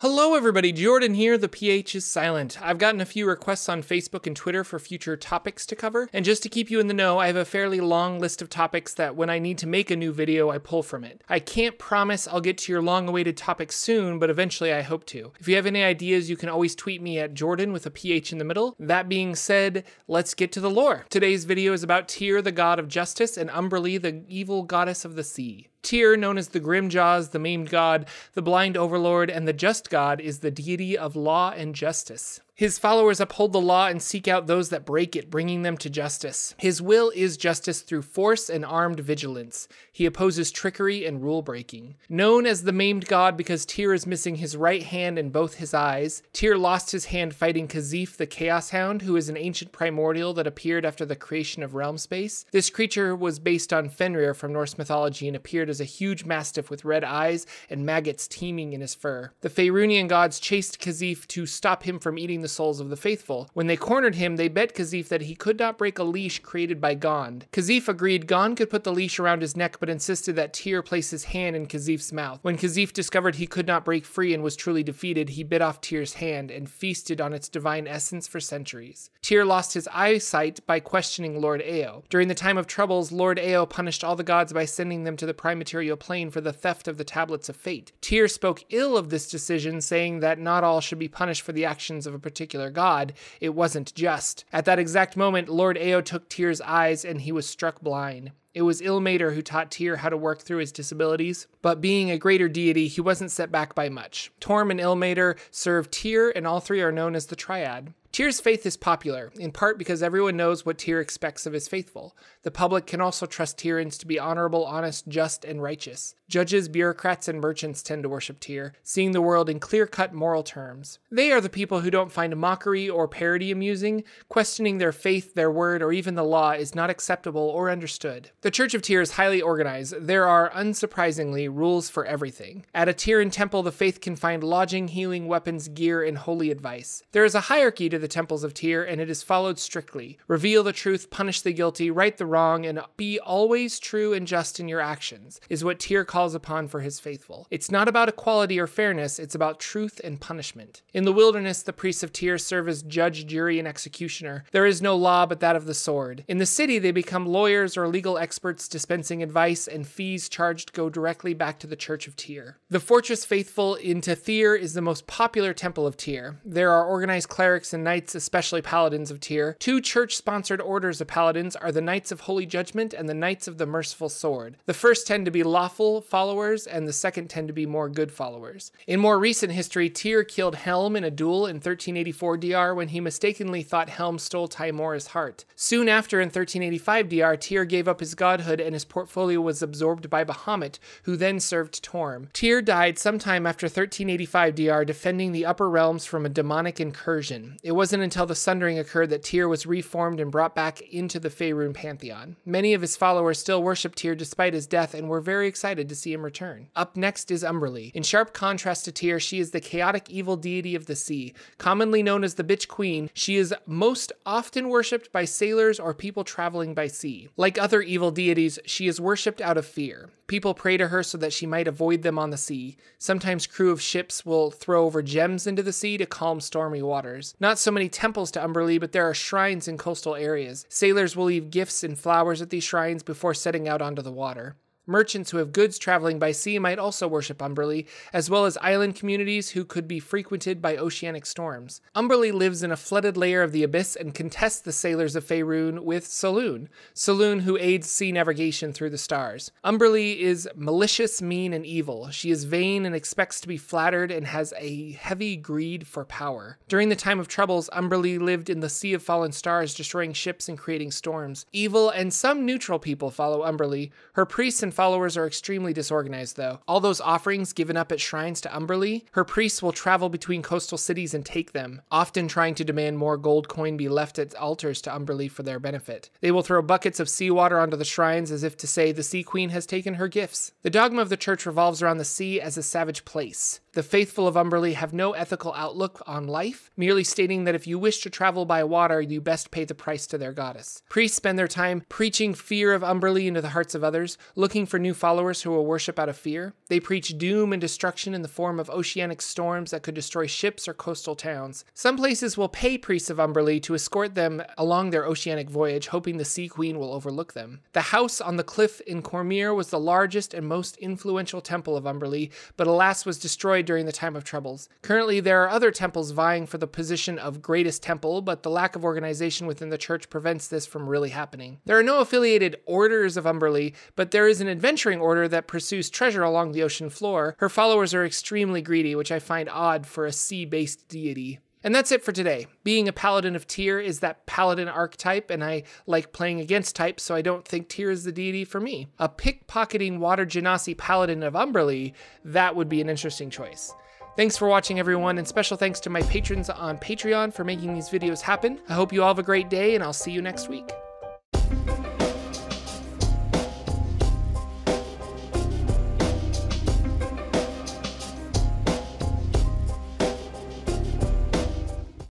Hello everybody, Jordan here, the PH is silent. I've gotten a few requests on Facebook and Twitter for future topics to cover, and just to keep you in the know, I have a fairly long list of topics that when I need to make a new video, I pull from it. I can't promise I'll get to your long-awaited topics soon, but eventually I hope to. If you have any ideas, you can always tweet me at Jordan with a PH in the middle. That being said, let's get to the lore. Today's video is about Tyr, the god of justice, and Umberlee, the evil goddess of the sea. Tyr, known as the Grimjaws, the maimed god, the blind overlord, and the just god, is the deity of law and justice. His followers uphold the law and seek out those that break it, bringing them to justice. His will is justice through force and armed vigilance. He opposes trickery and rule-breaking. Known as the maimed god because Tyr is missing his right hand and both his eyes, Tyr lost his hand fighting Kazif the Chaos Hound, who is an ancient primordial that appeared after the creation of realm space. This creature was based on Fenrir from Norse mythology and appeared as a huge mastiff with red eyes and maggots teeming in his fur. The Faerunian gods chased Kazif to stop him from eating the souls of the faithful. When they cornered him, they bet Kazif that he could not break a leash created by Gond. Kazif agreed Gond could put the leash around his neck, but insisted that Tyr place his hand in Kazif's mouth. When Kazif discovered he could not break free and was truly defeated, he bit off Tyr's hand and feasted on its divine essence for centuries. Tyr lost his eyesight by questioning Lord Eo. During the time of troubles, Lord Eo punished all the gods by sending them to the prime material plane for the theft of the tablets of fate. Tyr spoke ill of this decision, saying that not all should be punished for the actions of a particular god. It wasn't just. At that exact moment, Lord Eo took Tyr's eyes and he was struck blind. It was Ilmater who taught Tyr how to work through his disabilities, but being a greater deity, he wasn't set back by much. Torm and Ilmater serve Tyr, and all three are known as the Triad. Tyr's faith is popular, in part because everyone knows what Tyr expects of his faithful. The public can also trust Tyrans to be honorable, honest, just, and righteous. Judges, bureaucrats, and merchants tend to worship Tyr, seeing the world in clear-cut moral terms. They are the people who don't find mockery or parody amusing. Questioning their faith, their word, or even the law is not acceptable or understood. The Church of Tyr is highly organized. There are, unsurprisingly, rules for everything. At a Tyran temple, the faith can find lodging, healing, weapons, gear, and holy advice. There is a hierarchy to the temples of Tyr, and it is followed strictly. Reveal the truth, punish the guilty, right the wrong, and be always true and just in your actions, is what Tyr calls upon for his faithful. It's not about equality or fairness, it's about truth and punishment. In the wilderness, the priests of Tyr serve as judge, jury, and executioner. There is no law but that of the sword. In the city, they become lawyers or legal experts dispensing advice, and fees charged go directly back to the Church of Tyr. The fortress faithful in Tyr is the most popular temple of Tyr. There are organized clerics and knights, especially paladins of Tyr. Two church-sponsored orders of paladins are the Knights of Holy Judgment and the Knights of the Merciful Sword. The first tend to be lawful followers, and the second tend to be more good followers. In more recent history, Tyr killed Helm in a duel in 1384 DR when he mistakenly thought Helm stole Timora's heart. Soon after, in 1385 DR, Tyr gave up his godhood and his portfolio was absorbed by Bahamut, who then served Torm. Tyr died sometime after 1385 DR defending the upper realms from a demonic incursion. It wasn't until the Sundering occurred that Tyr was reformed and brought back into the Faerun Pantheon. Many of his followers still worship Tyr despite his death and were very excited to see him return. Up next is Umberlee. In sharp contrast to Tyr, she is the chaotic evil deity of the sea. Commonly known as the Bitch Queen, she is most often worshipped by sailors or people traveling by sea. Like other evil deities, she is worshipped out of fear. People pray to her so that she might avoid them on the sea. Sometimes crew of ships will throw over gems into the sea to calm stormy waters. Not so many temples to Umberlee, but there are shrines in coastal areas. Sailors will leave gifts and flowers at these shrines before setting out onto the water. Merchants who have goods traveling by sea might also worship Umberlee, as well as island communities who could be frequented by oceanic storms. Umberlee lives in a flooded layer of the abyss and contests the sailors of Faerun with Saloon, who aids sea navigation through the stars. Umberlee is malicious, mean, and evil. She is vain and expects to be flattered and has a heavy greed for power. During the time of troubles, Umberlee lived in the Sea of Fallen Stars, destroying ships and creating storms. Evil and some neutral people follow Umberlee. Her priests and followers are extremely disorganized, though. All those offerings given up at shrines to Umberlee, her priests will travel between coastal cities and take them, often trying to demand more gold coin be left at altars to Umberlee for their benefit. They will throw buckets of seawater onto the shrines as if to say the Sea Queen has taken her gifts. The dogma of the church revolves around the sea as a savage place. The faithful of Umberlee have no ethical outlook on life, merely stating that if you wish to travel by water, you best pay the price to their goddess. Priests spend their time preaching fear of Umberlee into the hearts of others, looking for new followers who will worship out of fear. They preach doom and destruction in the form of oceanic storms that could destroy ships or coastal towns. Some places will pay priests of Umberlee to escort them along their oceanic voyage, hoping the Sea Queen will overlook them. The house on the cliff in Cormyr was the largest and most influential temple of Umberlee, but alas was destroyed during the time of troubles. Currently, there are other temples vying for the position of greatest temple, but the lack of organization within the church prevents this from really happening. There are no affiliated orders of Umberlee, but there is an adventuring order that pursues treasure along the ocean floor. Her followers are extremely greedy, which I find odd for a sea-based deity. And that's it for today. Being a paladin of Tyr is that paladin archetype, and I like playing against types, so I don't think Tyr is the deity for me. A pickpocketing water genasi paladin of Umberlee, that would be an interesting choice. Thanks for watching, everyone, and special thanks to my patrons on Patreon for making these videos happen. I hope you all have a great day, and I'll see you next week.